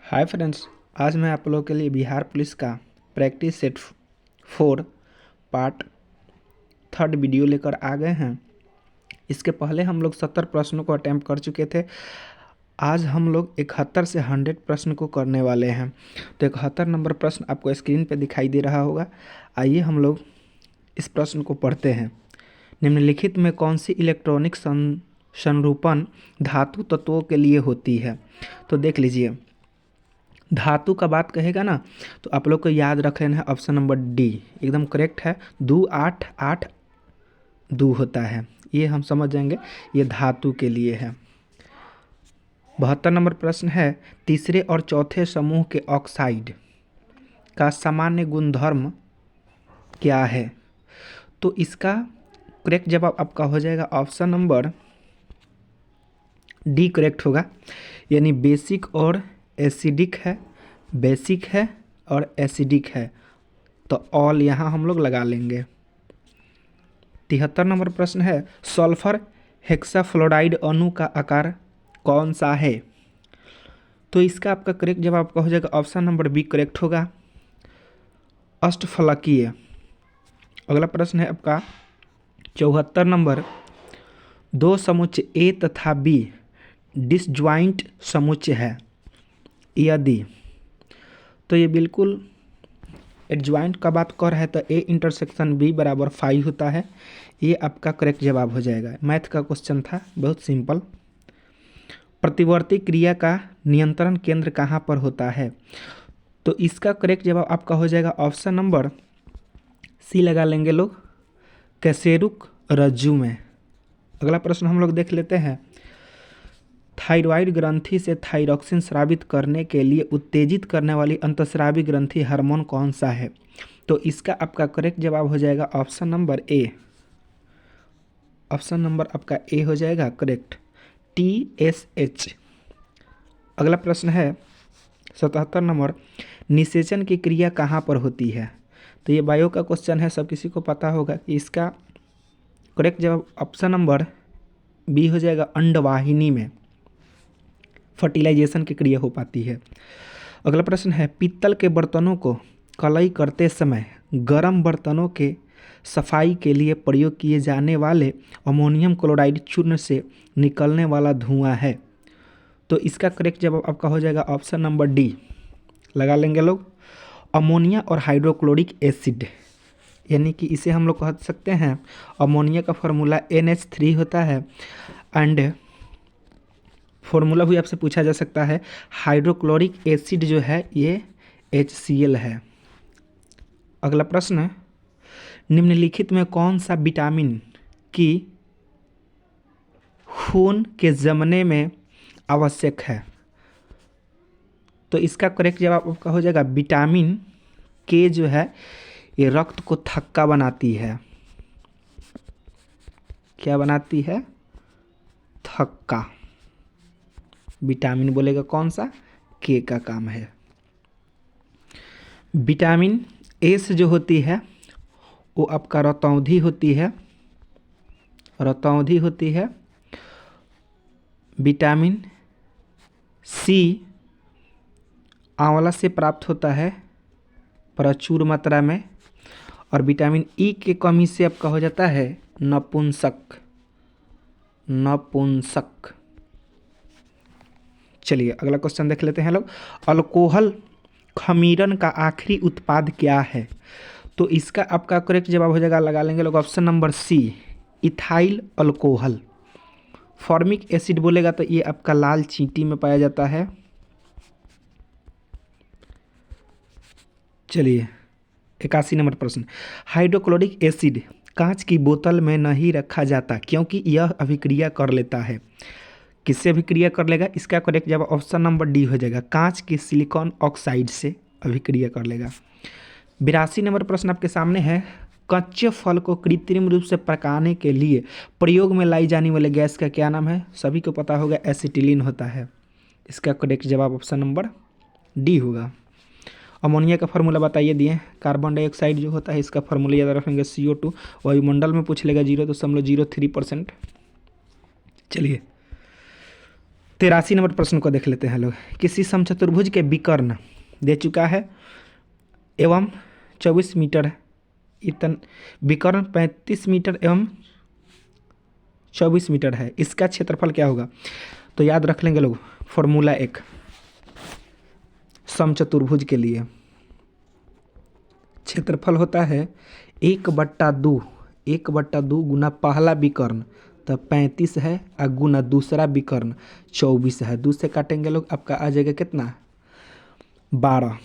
Hi friends. आज मैं आप लोगों के लिए बिहार पुलिस का प्रैक्टिस सेट 4 पार्ट 3 वीडियो लेकर आ गए हैं। इसके पहले हम लोग 70 प्रश्नों को अटैम्प्ट कर चुके थे। आज हम लोग 71 से 100 प्रश्न को करने वाले हैं। तो 71 नंबर प्रश्न आपको स्क्रीन पे दिखाई दे रहा होगा। आइए हम लोग इस प्रश्न को पढ़ते हैं। निम्नलिखित में कौन सी इलेक्ट्रॉनिक संरूपण धातु तत्वों के लिए होती है? तो देख लीजिए, धातु का बात कहेगा ना तो आप लोग को याद रख लेना है ऑप्शन नंबर डी एकदम करेक्ट है। 2 8 8 2 होता है, ये हम समझ जाएंगे, ये धातु के लिए है। 72 नंबर प्रश्न है, तीसरे और चौथे समूह के ऑक्साइड का सामान्य गुणधर्म क्या है? तो इसका करेक्ट जवाब आपका हो जाएगा ऑप्शन नंबर डी करेक्ट होगा, यानी बेसिक और एसिडिक है, बेसिक है और एसिडिक है, तो ऑल यहाँ हम लोग लगा लेंगे। 73 नंबर प्रश्न है, सल्फर हेक्साफ्लोराइड अणु का आकार कौन सा है? तो इसका आपका करेक्ट जवाब आपका हो जाएगा ऑप्शन नंबर बी करेक्ट होगा, अष्टफलकीय। अगला प्रश्न है आपका 74 नंबर, दो समुच्चय ए तथा बी डिसज्वाइंट समुच्चय है यदि, तो ये बिल्कुल एडज्वाइंट का बात कर रहा है तो ए इंटरसेक्शन बी बराबर 5 होता है, ये आपका करेक्ट जवाब हो जाएगा। मैथ का क्वेश्चन था, बहुत सिंपल। प्रतिवर्ती क्रिया का नियंत्रण केंद्र कहाँ पर होता है? तो इसका करेक्ट जवाब आपका हो जाएगा ऑप्शन नंबर सी लगा लेंगे लोग, कैसेरुक रज्जु में। अगला प्रश्न हम लोग देख लेते हैं, थायराइड ग्रंथि से थायरॉक्सिन स्रावित करने के लिए उत्तेजित करने वाली अंतस्रावी ग्रंथि हार्मोन कौन सा है? तो इसका आपका करेक्ट जवाब हो जाएगा option number A, option number आपका ए हो जाएगा करेक्ट, TSH। अगला प्रश्न है 77 नंबर, निषेचन की क्रिया कहाँ पर होती है? तो ये बायो का क्वेश्चन है, सब किसी को पता होगा कि इसका करेक्ट जवाब ऑप्शन नंबर बी हो जाएगा, अंडवाहिनी में फर्टिलाइजेशन की क्रिया हो पाती है। अगला प्रश्न है, पीतल के बर्तनों को कलई करते समय गर्म बर्तनों के सफाई के लिए प्रयोग किए जाने वाले अमोनियम क्लोराइड चूर्ण से निकलने वाला धुआं है। तो इसका करेक्ट जवाब आपका हो जाएगा ऑप्शन नंबर डी लगा लेंगे लोग, अमोनिया और हाइड्रोक्लोरिक एसिड, यानी कि इसे हम लोग कह सकते हैं अमोनिया का फार्मूला NH3 होता है, एंड फार्मूला भी आपसे पूछा जा सकता है, हाइड्रोक्लोरिक एसिड जो है ये HCl है। अगला प्रश्न, निम्नलिखित में कौन सा विटामिन की खून के जमने में आवश्यक है? तो इसका करेक्ट जवाब आपका हो जाएगा विटामिन के जो है ये रक्त को थक्का बनाती है। क्या बनाती है? थक्का। विटामिन बोलेगा कौन सा? के का काम है। विटामिन ए से जो होती है वो आपका रतौंधी होती है, रतौंधी होती है। विटामिन सी आंवला से प्राप्त होता है प्रचुर मात्रा में, और विटामिन ई की कमी से आपका हो जाता है नपुंसक, नपुंसक। चलिए अगला क्वेश्चन देख लेते हैं लोग, अल्कोहल खमीरन का आखिरी उत्पाद क्या है? तो इसका आपका करेक्ट जवाब हो जाएगा, लगा लेंगे लोग option number C, ethyl alcohol. Formic acid बोलेगा तो ये आपका लाल चींटी में पाया जाता है। चलिए 81 नंबर प्रश्न, हाइड्रोक्लोरिक एसिड कांच की बोतल में नहीं रखा जाता क्योंकि यह अभिक्रिया कर लेता है। किससे अभिक्रिया कर लेगा? इसका करेक्ट जवाब ऑप्शन नंबर डी हो जाएगा, कांच के सिलिकॉन ऑक्साइड से अभिक्रिया कर लेगा। 82 नंबर प्रश्न आपके सामने है, कच्चे फल को कृत्रिम रूप से पकाने के लिए प्रयोग में लाई जाने वाले गैस का क्या नाम है? सभी को पता होगा एसिटिलीन होता है। इसका करेक्ट जवाब ऑप्शन नंबर डी होगा। अमोनिया का फार्मूला बताइए दिए, कार्बन डाइऑक्साइड जो होता है इसका फार्मूला याद रखेंगे CO2, वायुमंडल में पूछ लेगा 0.03%। चलिए 83 नंबर प्रश्न को देख लेते हैं लोग। किसी समचतुर्भुज के विकर्ण दे चुका है एवं 24 मीटर इतन विकर्ण 35 मीटर एवं 24 मीटर है, इसका क्षेत्रफल क्या होगा? तो याद रख लेंगे लोग फॉर्मूला एक समचतुर्भुज के लिए। क्षेत्रफल होता है 1/2 गुना पहला विकर्ण तो 35 है और गुना दूसरा विकर्ण 24 है। 2 से काटेंगे लोग, आपका आ जाएगा कितना? 12।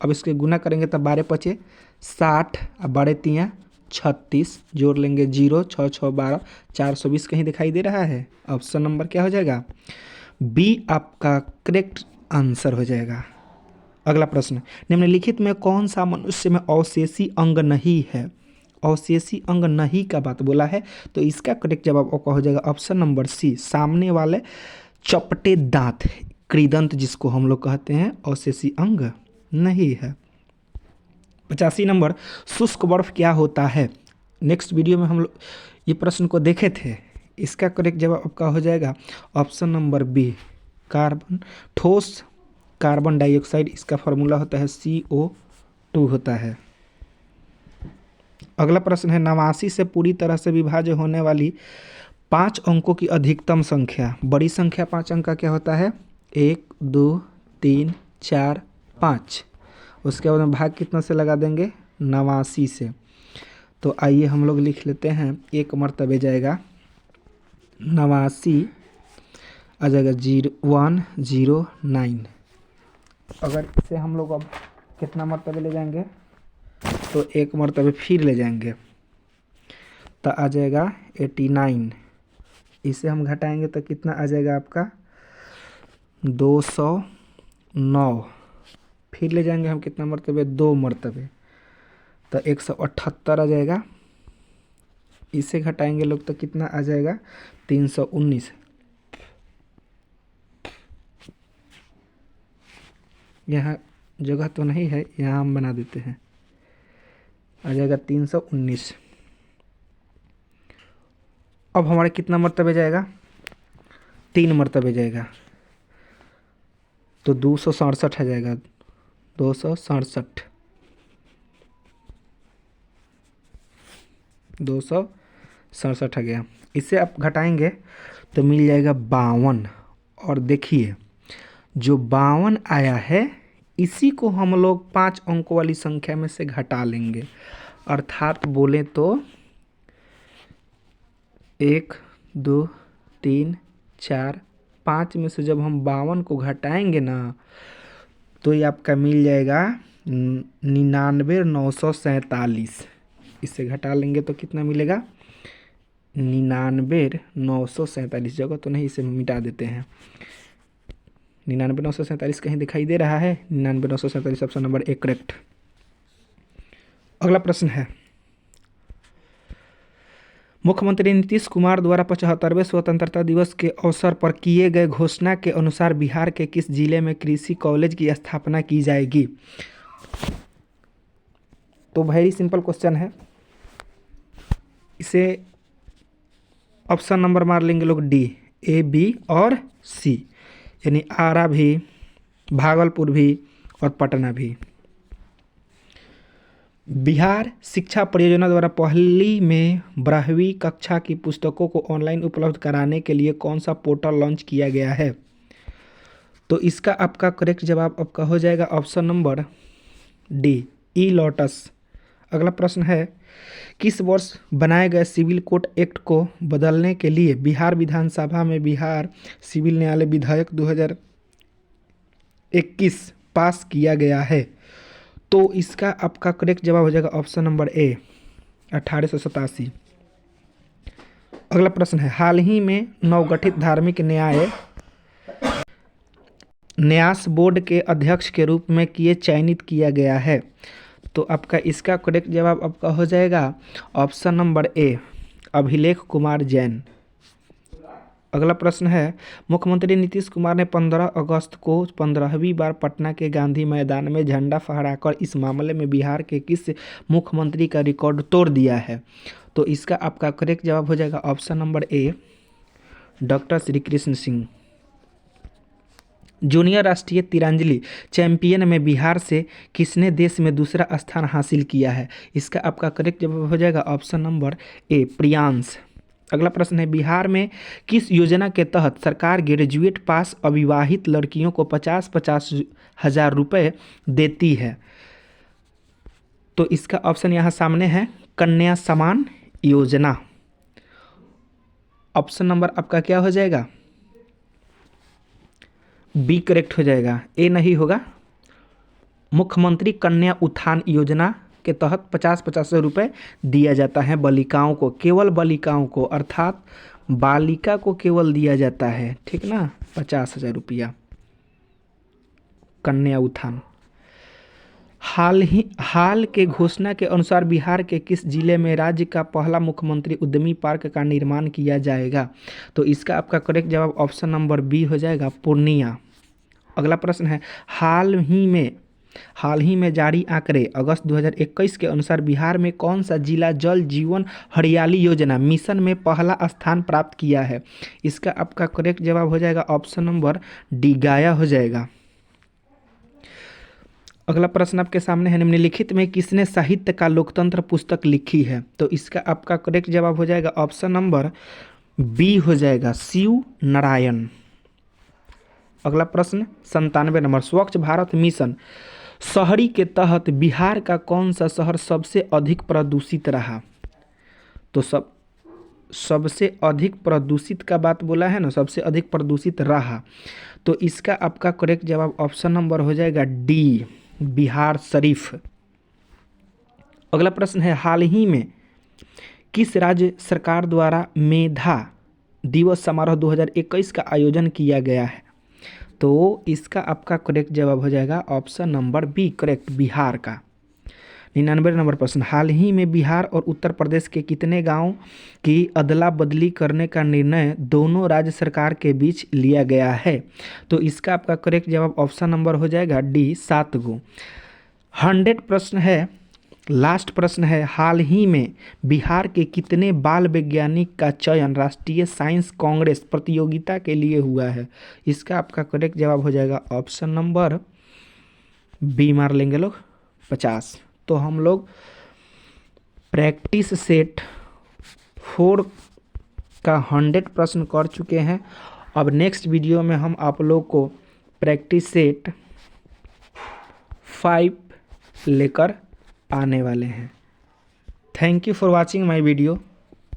अब इसके गुना करेंगे तो 12 पचे 60 और 12 तियाँ 36, जोड़ लेंगे 0 6 6 12 420 कहीं दिखाई दे रहा है। ऑप्शन नंबर क्या हो जाएगा? बी आपका करेक्ट आंसर हो जाएगा। अगला प्रश्न, निम्नलिखित में कौन सा मनुष्य में अवशेषी अंग नहीं है? अवशेषी अंग नहीं का बात बोला है, तो इसका करेक्ट जवाब आपका हो जाएगा ऑप्शन नंबर सी, सामने वाले चपटे दांत, कृदंत जिसको हम लोग कहते हैं, अवशेषी अंग नहीं है। 85 नंबर, शुष्क बर्फ क्या होता है? नेक्स्ट वीडियो में हम लोग ये प्रश्न को देखे थे, इसका करेक्ट जवाब आपका हो जाएगा ऑप्शन नंबर बी, कार्बन ठोस कार्बन डाइऑक्साइड, इसका फॉर्मूला होता है CO2 होता है। अगला प्रश्न है, 89 से पूरी तरह से विभाज्य होने वाली 5 अंकों की अधिकतम संख्या। बड़ी संख्या 5 अंक का क्या होता है? 1 2 3 4 5। उसके बाद में भाग कितना से लगा देंगे? 89 से। तो आइए हम लोग लिख लेते हैं, एक मर्तबे जाएगा 89 आ जाएगा 0109। अगर इसे हम लोग अब कितना मर्तबे ले जाएंगे? तो एक मर्तबे फिर ले जाएंगे तो आ जाएगा 89। इसे हम घटाएंगे तो कितना आ जाएगा आपका? 209। फिर ले जाएंगे हम कितना मर्तबे? 2 मर्तबे, तो 178 आ जाएगा। इसे घटाएंगे लोग तो कितना आ जाएगा? 319। यहाँ जगह तो नहीं है, यहाँ हम बना देते हैं, आ जाएगा 319। अब हमारे कितना मर्तबे जाएगा? 3 मर्तबे जाएगा, तो 267 आ जाएगा, 267 267 आ गया। इसे आप घटाएंगे तो मिल जाएगा 52। और देखिए जो 52 आया है इसी को हम लोग 5 अंकों वाली संख्या में से घटा लेंगे, अर्थात बोले तो 1 2 3 4 5 में से जब हम 52 को घटाएंगे ना तो ये आपका मिल जाएगा 99,947। इससे घटा लेंगे तो कितना मिलेगा? 99,947। जगह तो नहीं, इसे मिटा देते हैं। 99,947 कहीं दिखाई दे रहा है? 99,947 ऑप्शन नंबर 1 करेक्ट। अगला प्रश्न है, मुख्यमंत्री नीतीश कुमार द्वारा 75वें स्वतंत्रता दिवस के अवसर पर किए गए घोषणा के अनुसार बिहार के किस जिले में कृषि कॉलेज की स्थापना की जाएगी? तो वेरी सिंपल क्वेश्चन है, इसे ऑप्शन नंबर मार लेंगे लोग डी, A B और C, यानी आरा भी, भागलपुर भी और पटना भी। बिहार शिक्षा परियोजना द्वारा पहली में 12वीं कक्षा की पुस्तकों को ऑनलाइन उपलब्ध कराने के लिए कौन सा पोर्टल लॉन्च किया गया है? तो इसका आपका करेक्ट जवाब आपका हो जाएगा ऑप्शन नंबर डी, ई-लोटस। अगला प्रश्न है, किस वर्ष बनाए गए सिविल कोड एक्ट को बदलने के लिए बिहार विधानसभा में बिहार सिविल न्यायालय विधेयक 2021 पास किया गया है? तो इसका आपका करेक्ट जवाब हो जाएगा ऑप्शन नंबर ए, 1887। अगला प्रश्न है, हाल ही में नवगठित धार्मिक न्यास बोर्ड के अध्यक्ष के रूप में चयनित किया गया है? तो आपका इसका करेक्ट जवाब आपका हो जाएगा ऑप्शन नंबर ए, अभिलेख कुमार जैन। अगला प्रश्न है, मुख्यमंत्री नीतीश कुमार ने 15 अगस्त को 15वीं बार पटना के गांधी मैदान में झंडा फहराकर इस मामले में बिहार के किस मुख्यमंत्री का रिकॉर्ड तोड़ दिया है? तो इसका आपका करेक्ट जवाब हो जाएगा option number A, doctor Shri Krishna Singh. Junior राष्ट्रीय तीरंदाजी चैंपियन में बिहार से किसने देश में दूसरा स्थान हासिल किया है? इसका आपका करेक्ट जवाब हो जाएगा ऑप्शन नंबर ए, प्रियांश। अगला प्रश्न है, बिहार में किस योजना के तहत सरकार ग्रेजुएट पास अविवाहित लड़कियों को 50-50 हज़ार रुपये देती है? तो इसका ऑप्शन यहाँ सामने है, कन्या समान योजना। ऑप्शन नंबर आपका क्या हो जाएगा? बी करेक्ट हो जाएगा, ए नहीं होगा। मुख्यमंत्री कन्या उत्थान योजना के तहत 50-50 रुपये दिया जाता है बालिकाओं को, केवल बालिकाओं को, अर्थात बालिका को केवल दिया जाता है, ठीक ना, 50,000 रुपया कन्या उत्थान। हाल के घोषणा के अनुसार बिहार के किस जिले में राज्य का पहला मुख्यमंत्री उद्यमी पार्क का निर्माण किया जाएगा? तो इसका आपका करेक्ट जवाब ऑप्शन नंबर बी हो जाएगा, पूर्णिया। अगला प्रश्न है, हाल ही में जारी आंकड़े अगस्त 2021 के अनुसार बिहार में कौन सा जिला जल जीवन हरियाली योजना मिशन में पहला स्थान प्राप्त किया है? इसका आपका करेक्ट जवाब हो जाएगा ऑप्शन नंबर डी, गया हो जाएगा। अगला प्रश्न आपके सामने है, निम्नलिखित में किसने साहित्य का लोकतंत्र पुस्तक लिखी है? तो इसका आपका करेक्ट जवाब हो जाएगा ऑप्शन नंबर बी हो जाएगा, शिव नारायण। अगला प्रश्न 97 नंबर, स्वच्छ भारत मिशन शहरी के तहत बिहार का कौन सा शहर सबसे अधिक प्रदूषित रहा? तो सबसे अधिक प्रदूषित का बात बोला है ना, सबसे अधिक प्रदूषित रहा, तो इसका आपका करेक्ट जवाब ऑप्शन नंबर हो जाएगा डी, बिहार शरीफ। अगला प्रश्न है, हाल ही में किस राज्य सरकार द्वारा मेधा दिवस समारोह 2021 का आयोजन किया गया है? तो इसका आपका करेक्ट जवाब हो जाएगा option number B, correct, Bihar का। 99 नंबर प्रश्न, हाल ही में बिहार और उत्तर प्रदेश के कितने गांव की अदला बदली करने का निर्णय दोनों राज्य सरकार के बीच लिया गया है? तो इसका आपका करेक्ट जवाब ऑप्शन नंबर हो जाएगा डी, 7 गो। 100 प्रश्न है, लास्ट प्रश्न है, हाल ही में बिहार के कितने बाल वैज्ञानिक का चयन राष्ट्रीय साइंस कांग्रेस प्रतियोगिता के लिए हुआ है? इसका आपका करेक्ट जवाब हो जाएगा ऑप्शन नंबर बी, मार लेंगे लोग, 50। तो हम लोग प्रैक्टिस सेट 4 का 100 प्रश्न कर चुके हैं। अब नेक्स्ट वीडियो में हम आप लोग को प्रैक्टिस सेट 5 लेकर आने वाले हैं। Thank you for watching my video.